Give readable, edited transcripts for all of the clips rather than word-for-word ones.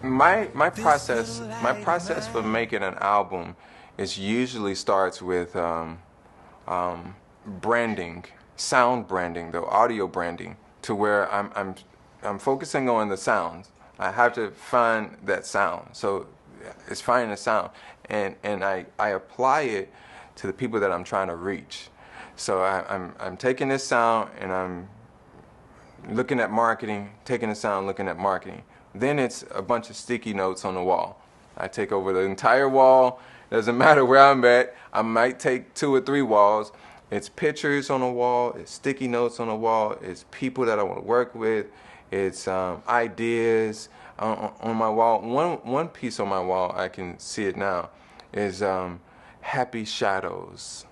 My process for making an album is usually starts with branding, sound branding, the audio branding, to where I'm focusing on the sounds. I have to find that sound. So it's finding the sound, and I apply it to the people that I'm trying to reach. So I'm taking this sound and I'm looking at marketing, taking the sound, looking at marketing. Then it's a bunch of sticky notes on the wall. I take over the entire wall. Doesn't matter where I'm at. I might take 2 or 3 walls. It's pictures on the wall. It's sticky notes on the wall. It's people that I want to work with. It's ideas on my wall. One piece on my wall, I can see it now, is happy shadows.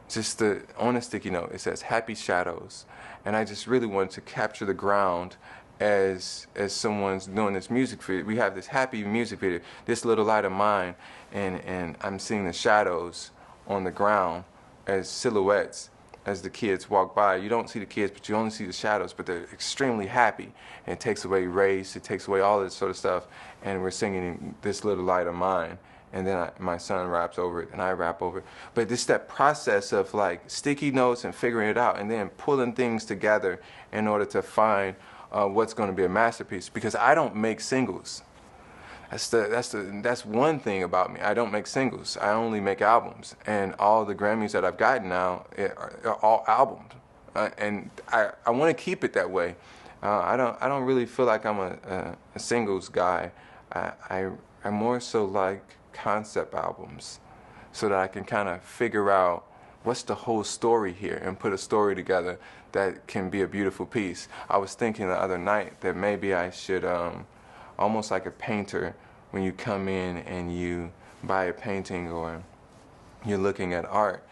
Just on a sticky note, it says happy shadows. And I just really wanted to capture the ground as someone's doing this music video. We have this happy music video, This Little Light of Mine, and I'm seeing the shadows on the ground as silhouettes as the kids walk by. You don't see the kids, but you only see the shadows, but they're extremely happy. And it takes away race, it takes away all this sort of stuff, and we're singing This Little Light of Mine. And then my son raps over it, and I rap over it. But it's that process of like sticky notes and figuring it out, and then pulling things together in order to find what's going to be a masterpiece. Because I don't make singles. That's one thing about me. I don't make singles. I only make albums, and all the Grammys that I've gotten now are all albums, and I want to keep it that way. I don't really feel like I'm a singles guy. I more so like concept albums, so that I can kind of figure out what's the whole story here and put a story together that can be a beautiful piece. I was thinking the other night that maybe I should, almost like a painter, when you come in and you buy a painting or you're looking at art,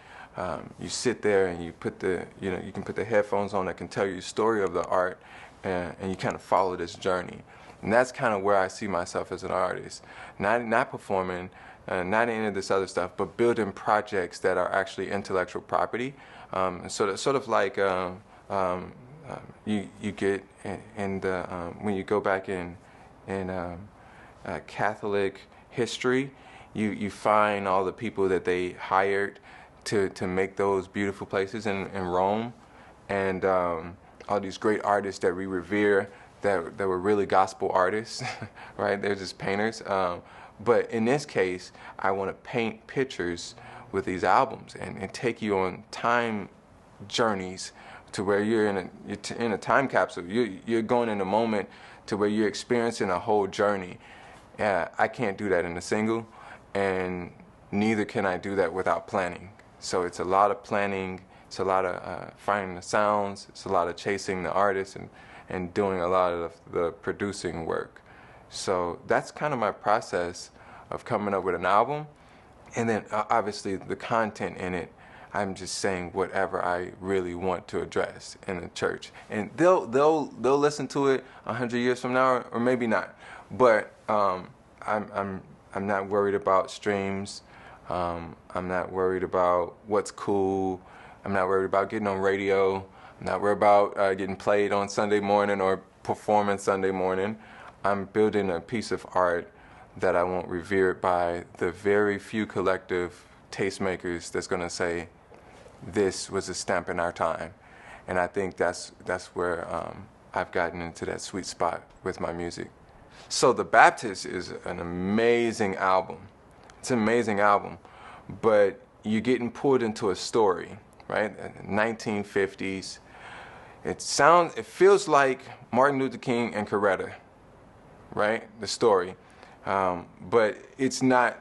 you sit there and you can put the headphones on that can tell you the story of the art, and you kind of follow this journey. And that's kind of where I see myself as an artist. Not performing, not any of this other stuff, but building projects that are actually intellectual property. Sort of like you get in the when you go back in Catholic history, you find all the people that they hired to make those beautiful places in Rome, and all these great artists that we revere, that were really gospel artists, right? They're just painters. But in this case, I want to paint pictures with these albums and take you on time journeys to where you're in a time capsule. You're going in a moment to where you're experiencing a whole journey. I can't do that in a single, and neither can I do that without planning. So it's a lot of planning. It's a lot of finding the sounds. It's a lot of chasing the artists and doing a lot of the producing work. So that's kind of my process of coming up with an album. And then obviously the content in it, I'm just saying whatever I really want to address in the church. And they'll listen to it 100 years from now, or maybe not. But I'm not worried about streams. I'm not worried about what's cool. I'm not worried about getting on radio. I'm not worried about getting played on Sunday morning or performing Sunday morning. I'm building a piece of art that I want revered by the very few collective tastemakers that's going to say, this was a stamp in our time. And I think that's where I've gotten into that sweet spot with my music. So The Baptist is an amazing album. It's an amazing album, but you're getting pulled into a story, right? 1950s. It feels like Martin Luther King and Coretta, right? The story. But it's not,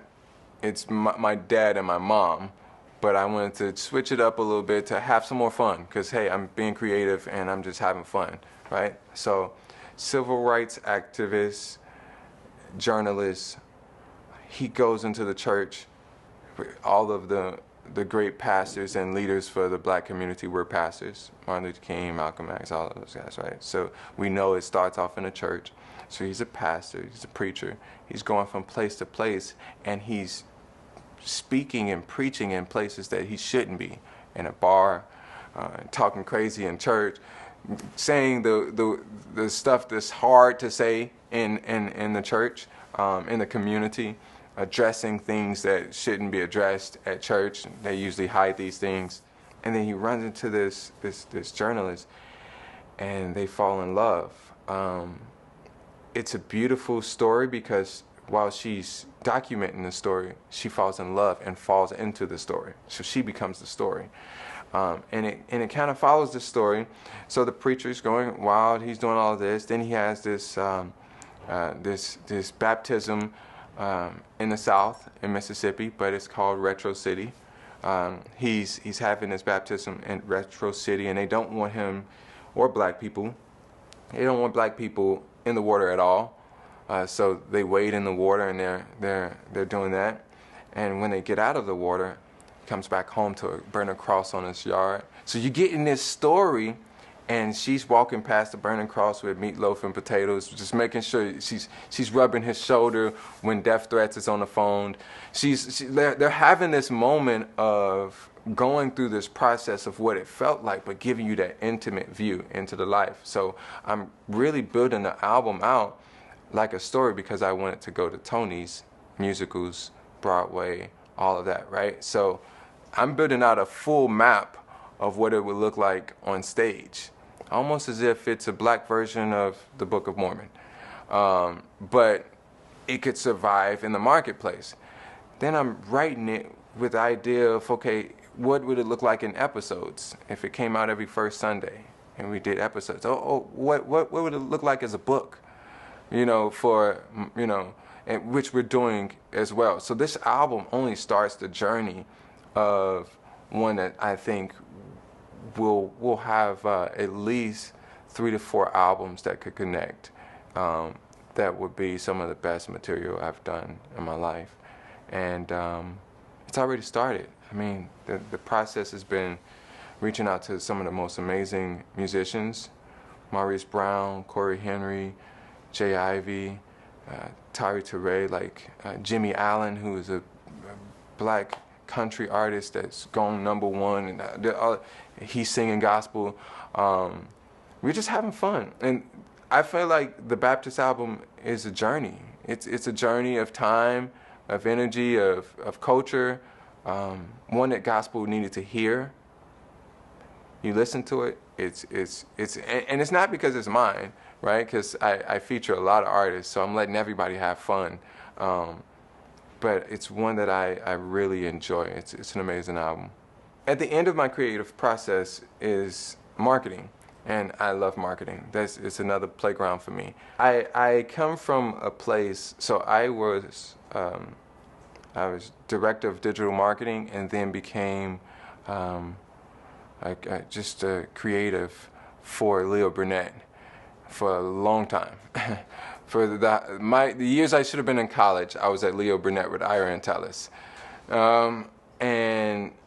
it's my dad and my mom, but I wanted to switch it up a little bit to have some more fun, because hey, I'm being creative and I'm just having fun, right? So civil rights activist, journalist, he goes into the church. All of the great pastors and leaders for the black community were pastors. Martin Luther King, Malcolm X, all of those guys, right? So we know it starts off in a church. So he's a pastor, he's a preacher. He's going from place to place, and he's speaking and preaching in places that he shouldn't be. In a bar, talking crazy in church, saying the stuff that's hard to say in the church, in the community, addressing things that shouldn't be addressed at church. They usually hide these things. And then he runs into this journalist, and they fall in love. It's a beautiful story because while she's documenting the story, she falls in love and falls into the story. So she becomes the story. And it kind of follows the story. So the preacher's going wild. He's doing all of this. Then he has this this baptism in the South in Mississippi, but it's called Retro City. He's having this baptism in Retro City, and they don't want him or black people. They don't want black people in the water at all. So they wade in the water, and they're doing that. And when they get out of the water, he comes back home to burn a cross on his yard. So you get in this story, and she's walking past the burning cross with meatloaf and potatoes, just making sure she's rubbing his shoulder when death threats is on the phone. They're having this moment of going through this process of what it felt like, but giving you that intimate view into the life. So I'm really building the album out like a story because I wanted to go to Tony's, musicals, Broadway, all of that, right? So I'm building out a full map of what it would look like on stage, almost as if it's a black version of the Book of Mormon. But it could survive in the marketplace. Then I'm writing it with the idea of, okay, what would it look like in episodes if it came out every first Sunday and we did episodes? What would it look like as a book? And which we're doing as well. So this album only starts the journey of one that I think will have at least 3 to 4 albums that could connect. That would be some of the best material I've done in my life. And it's already started. I mean, the process has been reaching out to some of the most amazing musicians, Maurice Brown, Corey Henry, Jay Ivy, Tari Ture, like Jimmy Allen, who is a black country artist that's gone #1, and he's singing gospel. We're just having fun, and I feel like the Baptist album is a journey. It's a journey of time, of energy, of culture, one that gospel needed to hear. You listen to it, and it's not because it's mine, right? Because I feature a lot of artists, so I'm letting everybody have fun. But it's one that I really enjoy. It's an amazing album. At the end of my creative process is marketing, and I love marketing. It's another playground for me. I come from a place, so I was director of digital marketing, and then became just a creative for Leo Burnett for a long time. For the years I should have been in college, I was at Leo Burnett with Ira and Tellis. And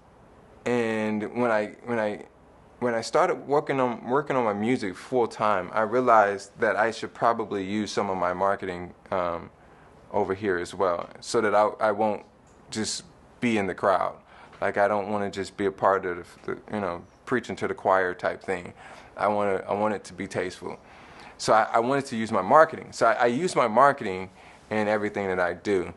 when I started working on my music full time, I realized that I should probably use some of my marketing over here as well, so that I won't just be in the crowd. Like, I don't want to just be a part of the preaching to the choir type thing. I want it to be tasteful. So I wanted to use my marketing. So I use my marketing in everything that I do.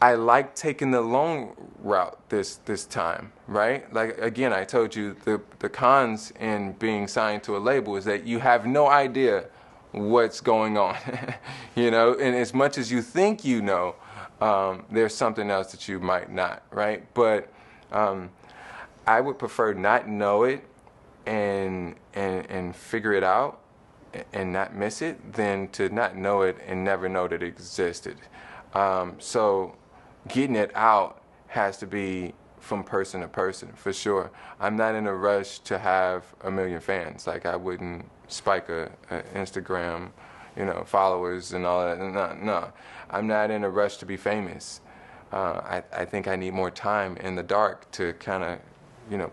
I like taking the long route this time, right? Like, again, I told you the cons in being signed to a label is that you have no idea what's going on, and as much as you think you know, there's something else that you might not, right? But I would prefer not know it and figure it out and not miss it than to not know it and never know that it existed. So getting it out has to be from person to person, for sure. I'm not in a rush to have 1 million fans. Like, I wouldn't spike a Instagram, followers and all that. No. I'm not in a rush to be famous. I think I need more time in the dark to kind of,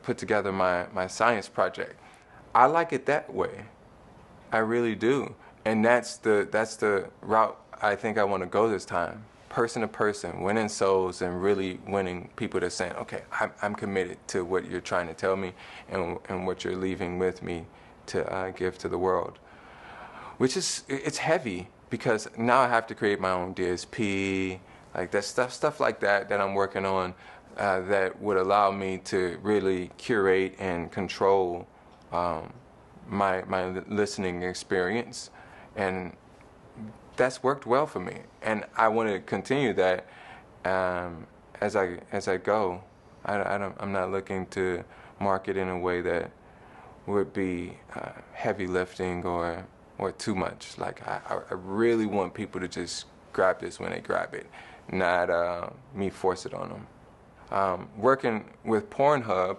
put together my science project. I like it that way. I really do. And that's the route I think I want to go this time. Person to person, winning souls and really winning people that are saying, okay, I'm committed to what you're trying to tell me and what you're leaving with me to give to the world, which is, it's heavy because now I have to create my own DSP, like that stuff like that I'm working on, that would allow me to really curate and control my listening experience, and that's worked well for me, and I want to continue that as I go. I'm not looking to market in a way that would be heavy lifting or too much. Like I really want people to just grab this when they grab it, not me force it on them. Working with PornHub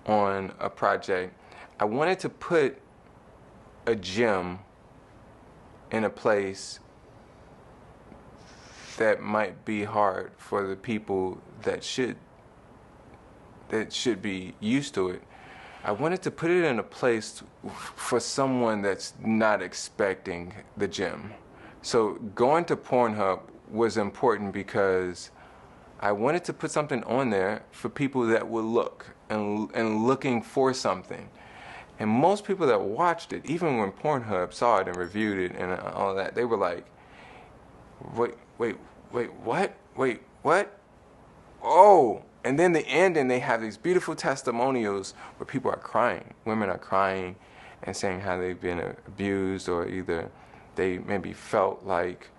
on a project, I wanted to put a gym in a place that might be hard for the people that should be used to it. I wanted to put it in a place for someone that's not expecting the gym. So going to PornHub was important because I wanted to put something on there for people that would look and looking for something. And most people that watched it, even when PornHub saw it and reviewed it and all that, they were like, wait, what? Wait, what? Oh! And then the ending, they have these beautiful testimonials where people are crying. Women are crying and saying how they've been abused, or either they maybe felt like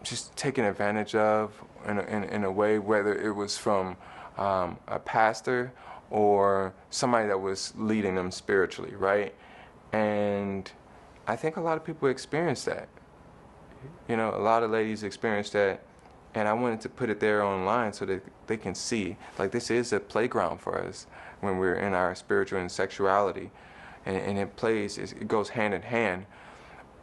just taken advantage of in a way, whether it was from a pastor or somebody that was leading them spiritually, right? And I think a lot of people experience that. You know, a lot of ladies experience that, and I wanted to put it there online so that they can see, like, this is a playground for us when we're in our spiritual and sexuality, and it goes hand in hand,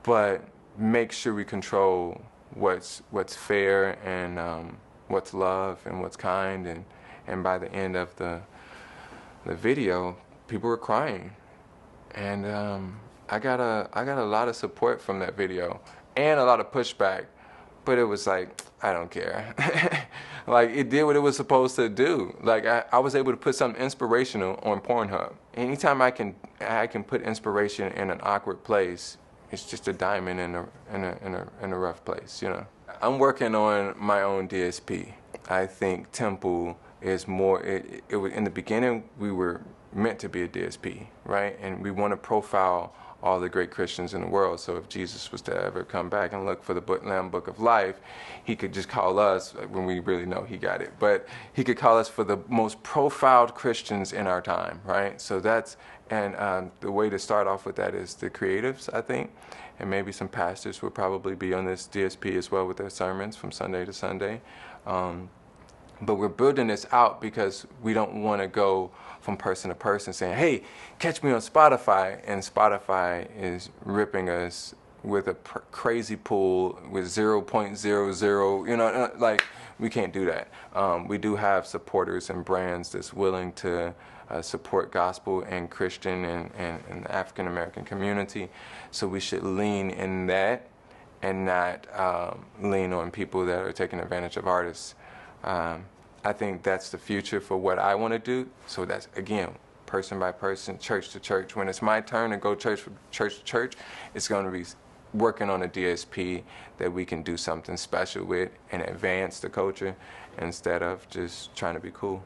but make sure we control what's fair and what's love and what's kind, and by the end of the video, people were crying, and I got a lot of support from that video and a lot of pushback, but it was like, I don't care. Like, it did what it was supposed to do. Like, I was able to put something inspirational on PornHub. Anytime I can put inspiration in an awkward place, it's just a diamond in a rough place, you know. I'm working on my own DSP. I think Temple is more. It was in the beginning, we were meant to be a DSP, right? And we want to profile all the great Christians in the world. So if Jesus was to ever come back and look for the Lamb Book of Life, he could just call us when we really know he got it. But he could call us for the most profiled Christians in our time, right? So that's, and the way to start off with that is the creatives, I think. And maybe some pastors will probably be on this DSP as well with their sermons from Sunday to Sunday. But we're building this out because we don't want to go from person to person saying, hey, catch me on Spotify. And Spotify is ripping us with a crazy pool with 0.00, you know, like, we can't do that. We do have supporters and brands that's willing to support gospel and Christian and the African American community. So we should lean in that and not lean on people that are taking advantage of artists. I think that's the future for what I want to do. So that's, again, person by person, church to church. When it's my turn to go church to church, it's going to be working on a DSP that we can do something special with and advance the culture instead of just trying to be cool.